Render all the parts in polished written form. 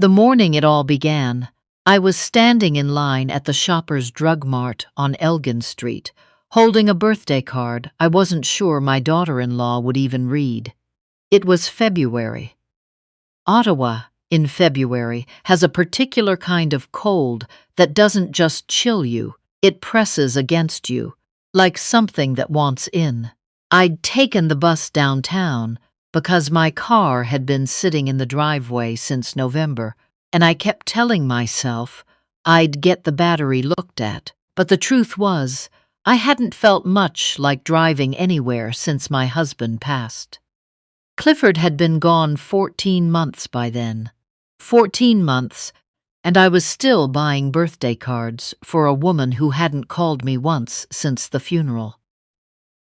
The morning it all began, I was standing in line at the Shoppers Drug Mart on Elgin Street, holding a birthday card I wasn't sure my daughter-in-law would even read. It was February. Ottawa, in February, has a particular kind of cold that doesn't just chill you, it presses against you, like something that wants in. I'd taken the bus downtown because my car had been sitting in the driveway since November, and I kept telling myself I'd get the battery looked at. But the truth was, I hadn't felt much like driving anywhere since my husband passed. Clifford had been gone 14 months by then. 14 months, and I was still buying birthday cards for a woman who hadn't called me once since the funeral.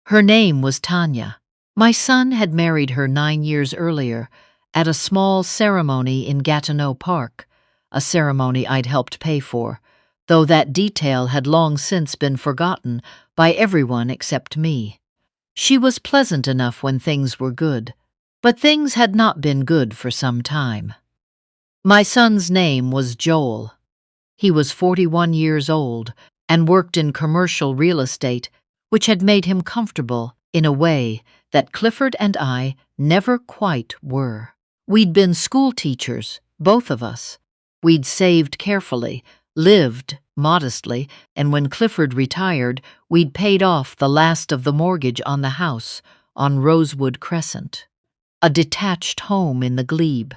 Her name was Tanya. My son had married her 9 years earlier at a small ceremony in Gatineau Park, a ceremony I'd helped pay for, though that detail had long since been forgotten by everyone except me. She was pleasant enough when things were good, but things had not been good for some time. My son's name was Joel. He was 41 years old and worked in commercial real estate, which had made him comfortable in a way that Clifford and I never quite were. We'd been school teachers, both of us. We'd saved carefully, lived modestly, and when Clifford retired, we'd paid off the last of the mortgage on the house on Rosewood Crescent, a detached home in the glebe.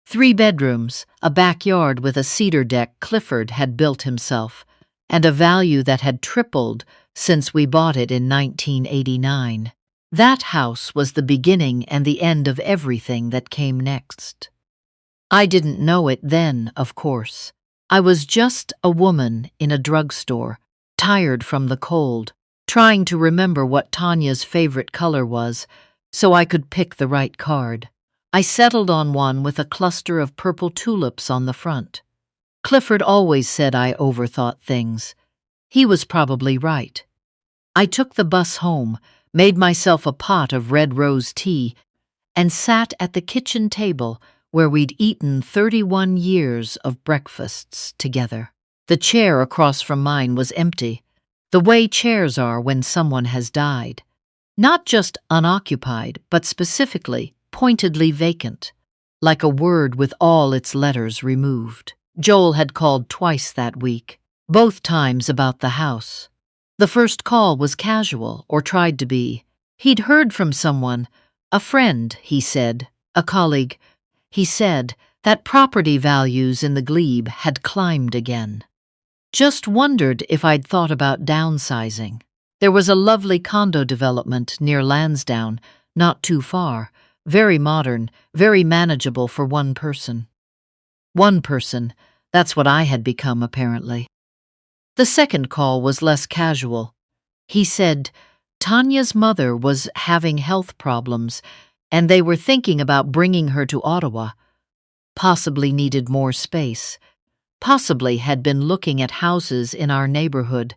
3 bedrooms, a backyard with a cedar deck Clifford had built himself, and a value that had tripled since we bought it in 1989. That house was the beginning and the end of everything that came next. I didn't know it then, of course. I was just a woman in a drugstore, tired from the cold, trying to remember what Tanya's favorite color was so I could pick the right card. I settled on one with a cluster of purple tulips on the front. Clifford always said I overthought things. He was probably right. I took the bus home, made myself a pot of red rose tea, and sat at the kitchen table where we'd eaten 31 years of breakfasts together. The chair across from mine was empty, the way chairs are when someone has died. Not just unoccupied, but specifically, pointedly vacant, like a word with all its letters removed. Joel had called twice that week, both times about the house. The first call was casual, or tried to be. He'd heard from someone, a friend, he said, a colleague. He said that property values in the glebe had climbed again. Just wondered if I'd thought about downsizing. There was a lovely condo development near Lansdowne, not too far, very modern, very manageable for one person. One person, that's what I had become apparently. The second call was less casual. He said Tanya's mother was having health problems and they were thinking about bringing her to Ottawa. Possibly needed more space. Possibly had been looking at houses in our neighborhood.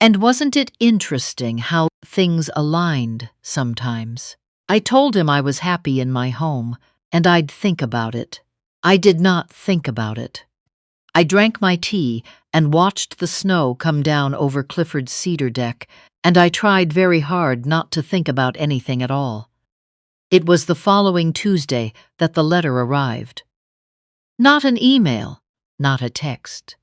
And wasn't it interesting how things aligned sometimes? I told him I was happy in my home and I'd think about it. I did not think about it. I drank my tea and watched the snow come down over Clifford's cedar deck, and I tried very hard not to think about anything at all. It was the following Tuesday that the letter arrived. Not an email, not a text.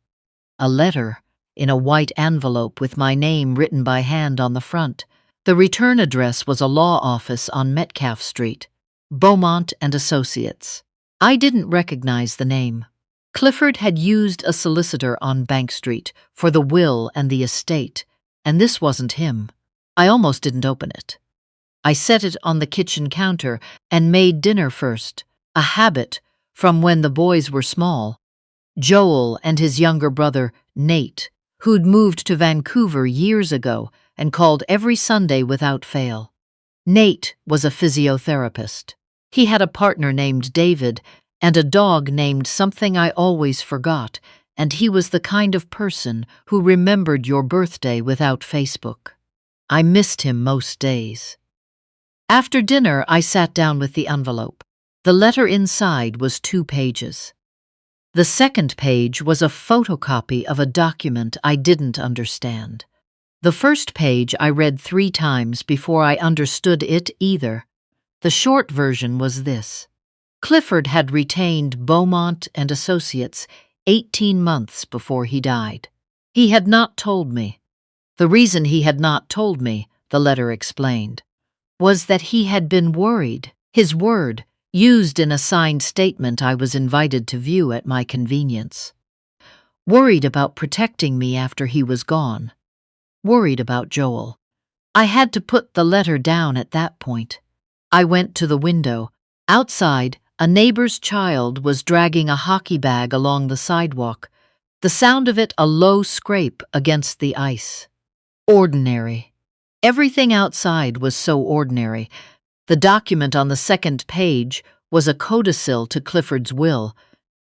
A letter in a white envelope with my name written by hand on the front. The return address was a law office on Metcalfe Street, Beaumont and Associates. I didn't recognize the name. Clifford had used a solicitor on Bank Street for the will and the estate, and this wasn't him. I almost didn't open it. I set it on the kitchen counter and made dinner first, a habit from when the boys were small. Joel and his younger brother, Nate, who'd moved to Vancouver years ago and called every Sunday without fail. Nate was a physiotherapist. He had a partner named David and a dog named something I always forgot, and he was the kind of person who remembered your birthday without Facebook. I missed him most days. After dinner, I sat down with the envelope. The letter inside was 2 pages. The second page was a photocopy of a document I didn't understand. The first page I read 3 times before I understood it either. The short version was this. Clifford had retained Beaumont and Associates 18 months before he died. He had not told me. The reason he had not told me, the letter explained, was that he had been worried. His word, used in a signed statement I was invited to view at my convenience. Worried about protecting me after he was gone. Worried about Joel. I had to put the letter down at that point. I went to the window. Outside, a neighbor's child was dragging a hockey bag along the sidewalk, the sound of it a low scrape against the ice. Ordinary. Everything outside was so ordinary. The document on the second page was a codicil to Clifford's will,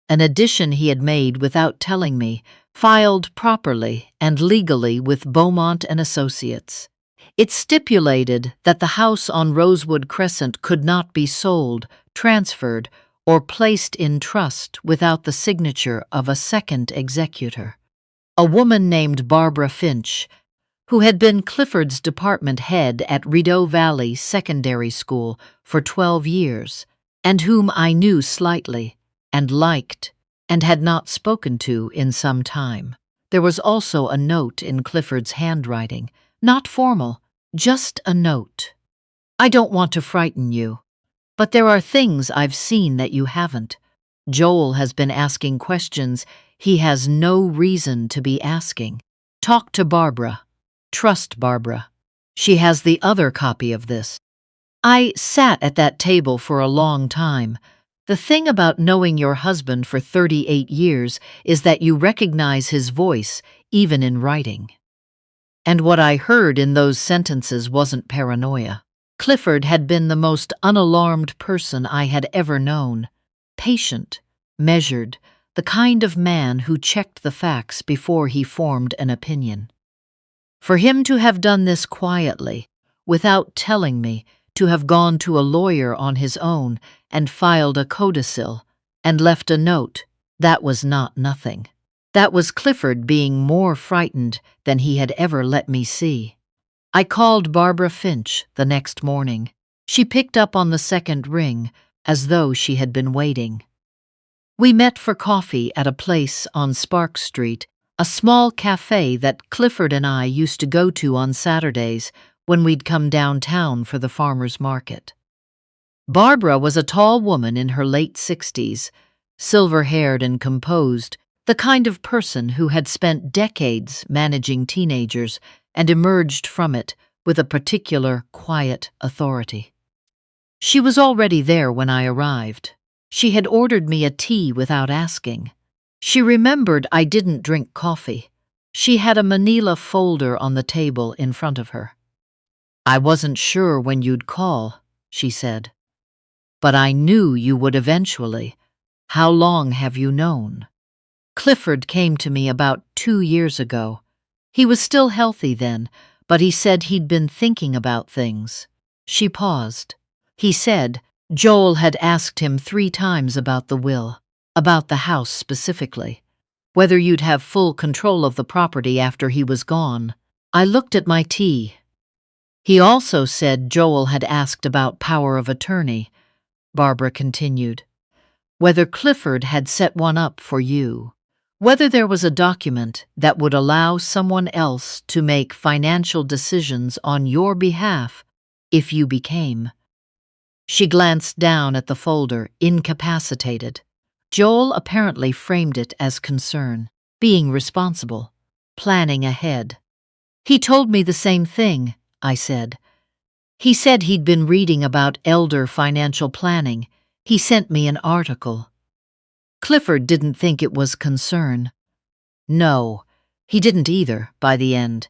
an addition he had made without telling me, filed properly and legally with Beaumont and Associates. It stipulated that the house on Rosewood Crescent could not be sold, transferred, or placed in trust without the signature of a second executor. A woman named Barbara Finch, who had been Clifford's department head at Rideau Valley Secondary School for 12 years, and whom I knew slightly, and liked, and had not spoken to in some time. There was also a note in Clifford's handwriting, not formal, just a note. I don't want to frighten you, but there are things I've seen that you haven't. Joel has been asking questions he has no reason to be asking. Talk to Barbara. Trust Barbara. She has the other copy of this. I sat at that table for a long time. The thing about knowing your husband for 38 years is that you recognize his voice, even in writing. And what I heard in those sentences wasn't paranoia. Clifford had been the most unalarmed person I had ever known. Patient, measured, the kind of man who checked the facts before he formed an opinion. For him to have done this quietly, without telling me, to have gone to a lawyer on his own and filed a codicil and left a note, that was not nothing. That was Clifford being more frightened than he had ever let me see. I called Barbara Finch the next morning. She picked up on the second ring, as though she had been waiting. We met for coffee at a place on Spark Street, a small cafe that Clifford and I used to go to on Saturdays when we'd come downtown for the farmers' market. Barbara was a tall woman in her late 60s, silver-haired and composed, the kind of person who had spent decades managing teenagers and emerged from it with a particular quiet authority. She was already there when I arrived. She had ordered me a tea without asking. She remembered I didn't drink coffee. She had a manila folder on the table in front of her. I wasn't sure when you'd call, she said. But I knew you would eventually. How long have you known? Clifford came to me about 2 years ago. He was still healthy then, but he said he'd been thinking about things. She paused. He said Joel had asked him 3 times about the will, about the house specifically, whether you'd have full control of the property after he was gone. I looked at my tea. He also said Joel had asked about power of attorney, Barbara continued. Whether Clifford had set one up for you. Whether there was a document that would allow someone else to make financial decisions on your behalf if you became. She glanced down at the folder, incapacitated. Joel apparently framed it as concern, being responsible, planning ahead. He told me the same thing, I said. He said he'd been reading about elder financial planning. He sent me an article. Clifford didn't think it was concern. No, he didn't either, by the end.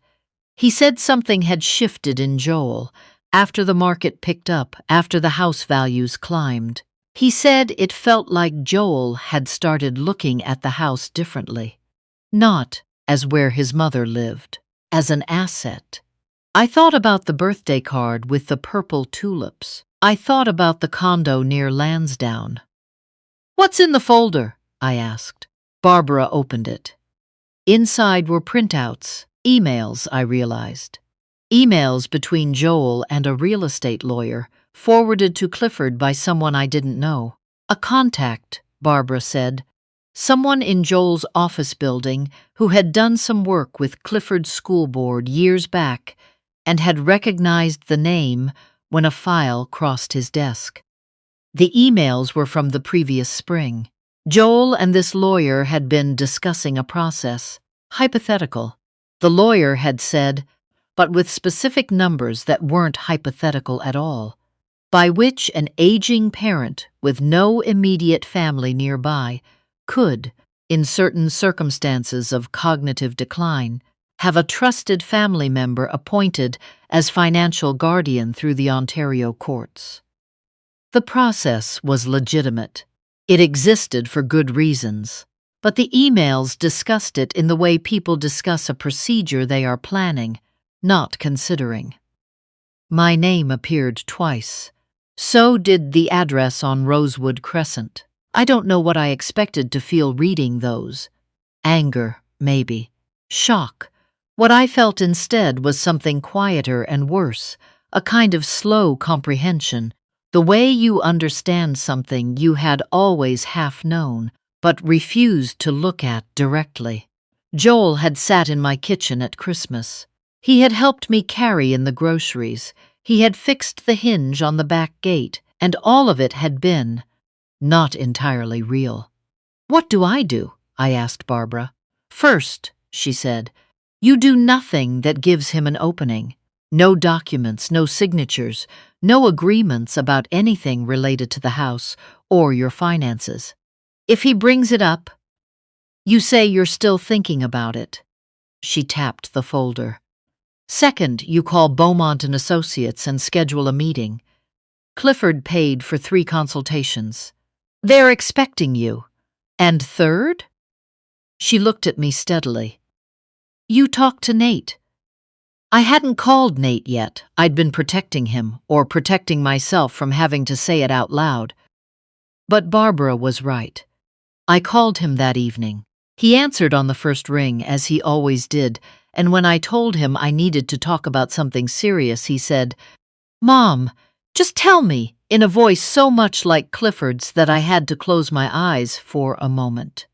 He said something had shifted in Joel, after the market picked up, after the house values climbed. He said it felt like Joel had started looking at the house differently. Not as where his mother lived, as an asset. I thought about the birthday card with the purple tulips. I thought about the condo near Lansdowne. What's in the folder? I asked. Barbara opened it. Inside were printouts, emails, I realized. Emails between Joel and a real estate lawyer, forwarded to Clifford by someone I didn't know. A contact, Barbara said. Someone in Joel's office building who had done some work with Clifford's school board years back and had recognized the name when a file crossed his desk. The emails were from the previous spring. Joel and this lawyer had been discussing a process, hypothetical. The lawyer had said, but with specific numbers that weren't hypothetical at all, by which an aging parent with no immediate family nearby could, in certain circumstances of cognitive decline, have a trusted family member appointed as financial guardian through the Ontario courts. The process was legitimate. It existed for good reasons, but the emails discussed it in the way people discuss a procedure they are planning, not considering. My name appeared twice. So did the address on Rosewood Crescent. I don't know what I expected to feel reading those. Anger, maybe. Shock. What I felt instead was something quieter and worse, a kind of slow comprehension, the way you understand something you had always half known, but refused to look at directly. Joel had sat in my kitchen at Christmas. He had helped me carry in the groceries. He had fixed the hinge on the back gate, and all of it had been not entirely real. "What do?" I asked Barbara. "First," she said, "you do nothing that gives him an opening. No documents, no signatures, no agreements about anything related to the house or your finances. If he brings it up, you say you're still thinking about it." She tapped the folder. "Second, you call Beaumont and Associates and schedule a meeting. Clifford paid for 3 consultations. They're expecting you. And third?" She looked at me steadily. "You talk to Nate." I hadn't called Nate yet. I'd been protecting him, or protecting myself from having to say it out loud. But Barbara was right. I called him that evening. He answered on the first ring, as he always did, and when I told him I needed to talk about something serious, he said, "Mom, just tell me," in a voice so much like Clifford's that I had to close my eyes for a moment.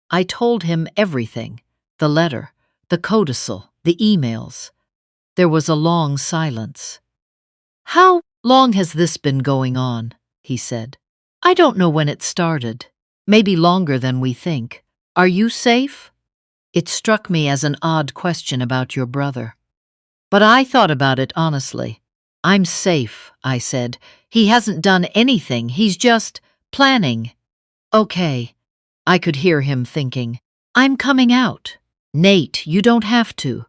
I told him everything, the letter, the codicil, the emails. There was a long silence. "How long has this been going on?" he said. "I don't know when it started. Maybe longer than we think. Are you safe?" It struck me as an odd question about your brother. But I thought about it honestly. "I'm safe," I said. "He hasn't done anything. He's just planning." "Okay." I could hear him thinking. "I'm coming out." "Nate, you don't have to."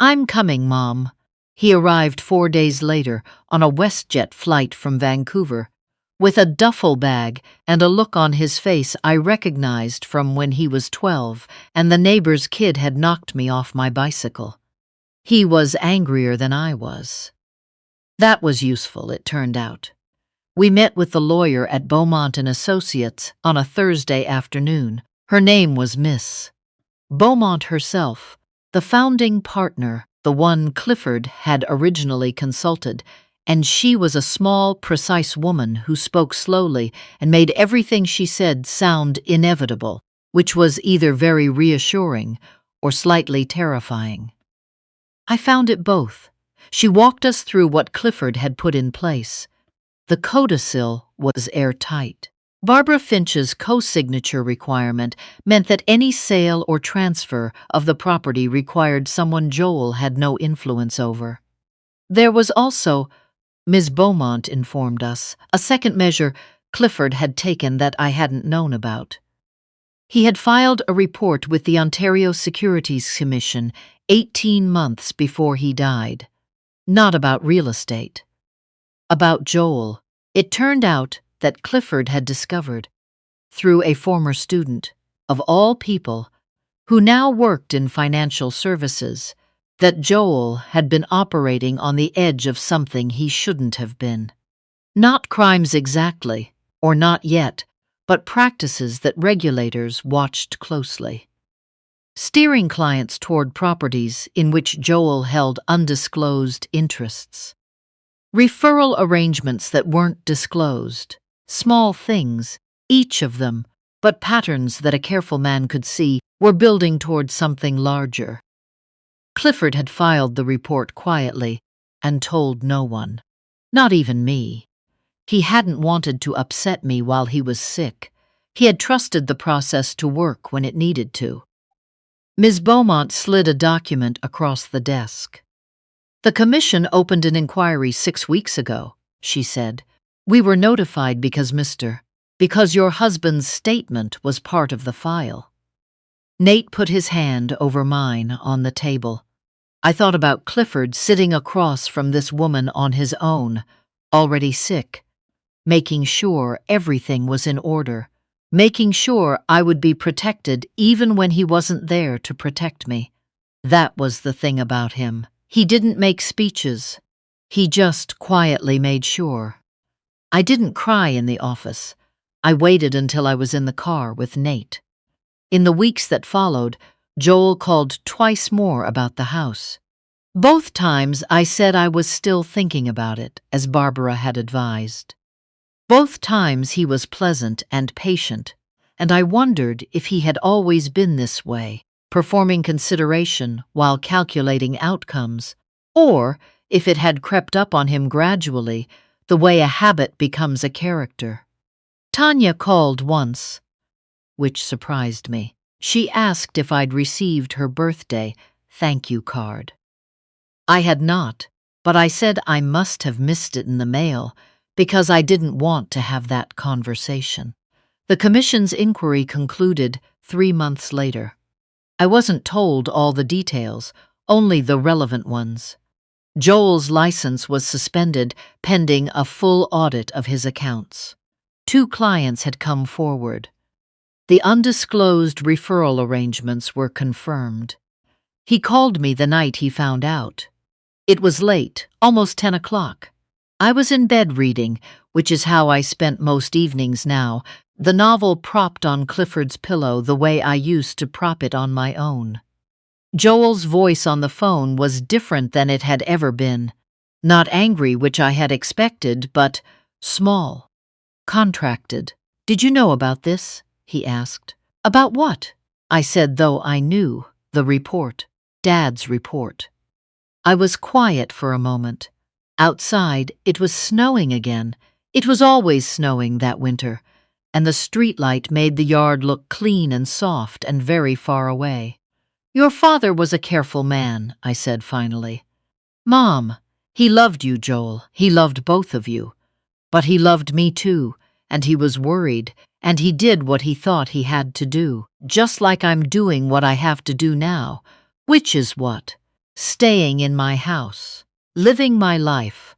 "I'm coming, Mom." He arrived 4 days later on a WestJet flight from Vancouver, with a duffel bag and a look on his face I recognized from when he was 12 and the neighbor's kid had knocked me off my bicycle. He was angrier than I was. That was useful, it turned out. We met with the lawyer at Beaumont and Associates on a Thursday afternoon. Her name was Miss Beaumont herself, the founding partner, the one Clifford had originally consulted, and she was a small, precise woman who spoke slowly and made everything she said sound inevitable, which was either very reassuring or slightly terrifying. I found it both. She walked us through what Clifford had put in place. The codicil was airtight. Barbara Finch's co-signature requirement meant that any sale or transfer of the property required someone Joel had no influence over. There was also, Ms. Beaumont informed us, a second measure Clifford had taken that I hadn't known about. He had filed a report with the Ontario Securities Commission 18 months before he died. Not about real estate. About Joel. It turned out that Clifford had discovered, through a former student, of all people, who now worked in financial services, that Joel had been operating on the edge of something he shouldn't have been. Not crimes exactly, or not yet, but practices that regulators watched closely. Steering clients toward properties in which Joel held undisclosed interests. Referral arrangements that weren't disclosed. Small things, each of them, but patterns that a careful man could see were building toward something larger. Clifford had filed the report quietly and told no one. Not even me. He hadn't wanted to upset me while he was sick. He had trusted the process to work when it needed to. Ms. Beaumont slid a document across the desk. "The commission opened an inquiry 6 weeks ago," she said. "We were notified because your husband's statement was part of the file." Nate put his hand over mine on the table. I thought about Clifford sitting across from this woman on his own, already sick, making sure everything was in order, making sure I would be protected even when he wasn't there to protect me. That was the thing about him. He didn't make speeches. He just quietly made sure. I didn't cry in the office. I waited until I was in the car with Nate. In the weeks that followed, Joel called twice more about the house. Both times I said I was still thinking about it, as Barbara had advised. Both times he was pleasant and patient, and I wondered if he had always been this way, performing consideration while calculating outcomes, or if it had crept up on him gradually, the way a habit becomes a character. Tanya called once, which surprised me. She asked if I'd received her birthday thank you card. I had not, but I said I must have missed it in the mail because I didn't want to have that conversation. The commission's inquiry concluded 3 months later. I wasn't told all the details, only the relevant ones. Joel's license was suspended pending a full audit of his accounts. 2 clients had come forward. The undisclosed referral arrangements were confirmed. He called me the night he found out. It was late, almost 10 o'clock. I was in bed reading, which is how I spent most evenings now, the novel propped on Clifford's pillow the way I used to prop it on my own. Joel's voice on the phone was different than it had ever been. Not angry, which I had expected, but small, contracted. "Did you know about this?" he asked. "About what?" I said, though I knew. "The report. Dad's report." I was quiet for a moment. Outside, it was snowing again. It was always snowing that winter, and the streetlight made the yard look clean and soft and very far away. "Your father was a careful man," I said finally. "Mom, he loved you, Joel. He loved both of you. But he loved me too, and he was worried, and he did what he thought he had to do, just like I'm doing what I have to do now, which is what? Staying in my house, living my life,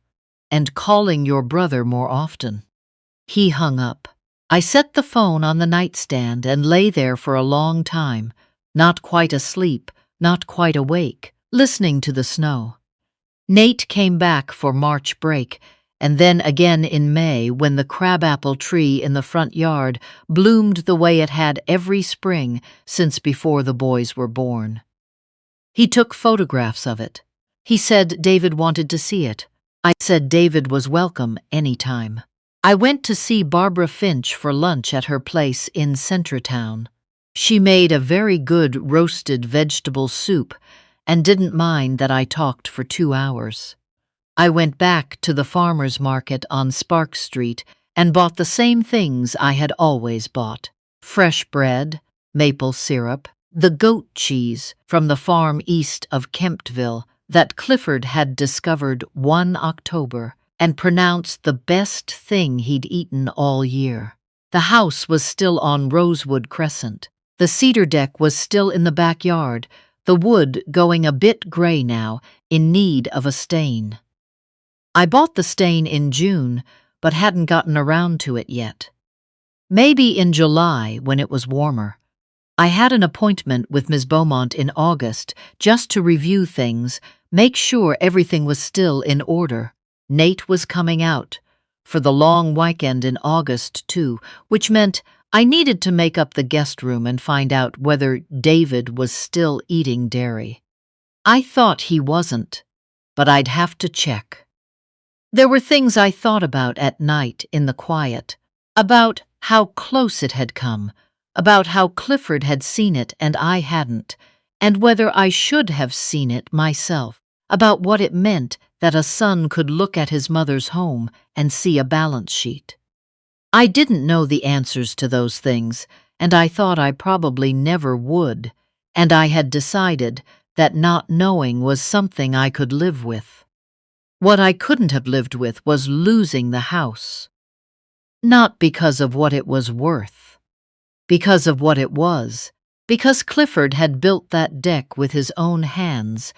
and calling your brother more often." He hung up. I set the phone on the nightstand and lay there for a long time, not quite asleep, not quite awake, listening to the snow. Nate came back for March break, and then again in May when the crabapple tree in the front yard bloomed the way it had every spring since before the boys were born. He took photographs of it. He said David wanted to see it. I said David was welcome anytime. I went to see Barbara Finch for lunch at her place in Centretown. She made a very good roasted vegetable soup and didn't mind that I talked for 2 hours. I went back to the farmer's market on Spark Street and bought the same things I had always bought. Fresh bread, maple syrup, the goat cheese from the farm east of Kemptville that Clifford had discovered one October and pronounced the best thing he'd eaten all year. The house was still on Rosewood Crescent. The cedar deck was still in the backyard, the wood going a bit gray now, in need of a stain. I bought the stain in June, but hadn't gotten around to it yet. Maybe in July, when it was warmer. I had an appointment with Ms. Beaumont in August just to review things, make sure everything was still in order. Nate was coming out, for the long weekend in August too, which meant I needed to make up the guest room and find out whether David was still eating dairy. I thought he wasn't, but I'd have to check. There were things I thought about at night in the quiet, about how close it had come, about how Clifford had seen it and I hadn't, and whether I should have seen it myself, about what it meant that a son could look at his mother's home and see a balance sheet. I didn't know the answers to those things, and I thought I probably never would, and I had decided that not knowing was something I could live with. What I couldn't have lived with was losing the house. Not because of what it was worth, because of what it was, because Clifford had built that deck with his own hands,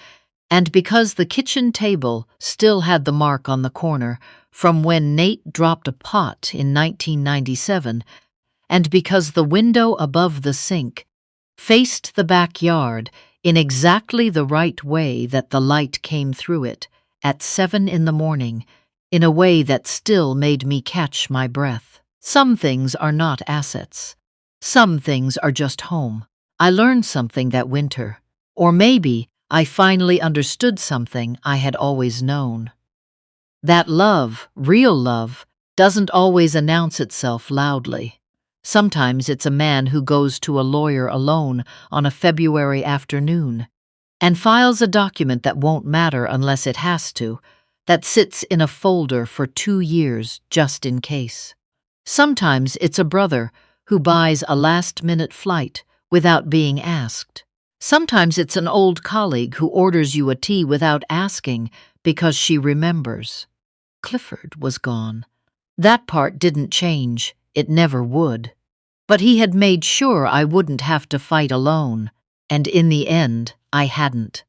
and because the kitchen table still had the mark on the corner from when Nate dropped a pot in 1997, and because the window above the sink faced the backyard in exactly the right way that the light came through it at 7 in the morning, in a way that still made me catch my breath. Some things are not assets. Some things are just home. I learned something that winter, or maybe I finally understood something I had always known. That love, real love, doesn't always announce itself loudly. Sometimes it's a man who goes to a lawyer alone on a February afternoon and files a document that won't matter unless it has to, that sits in a folder for 2 years just in case. Sometimes it's a brother who buys a last-minute flight without being asked. Sometimes it's an old colleague who orders you a tea without asking because she remembers. Clifford was gone. That part didn't change. It never would. But he had made sure I wouldn't have to fight alone, and in the end, I hadn't.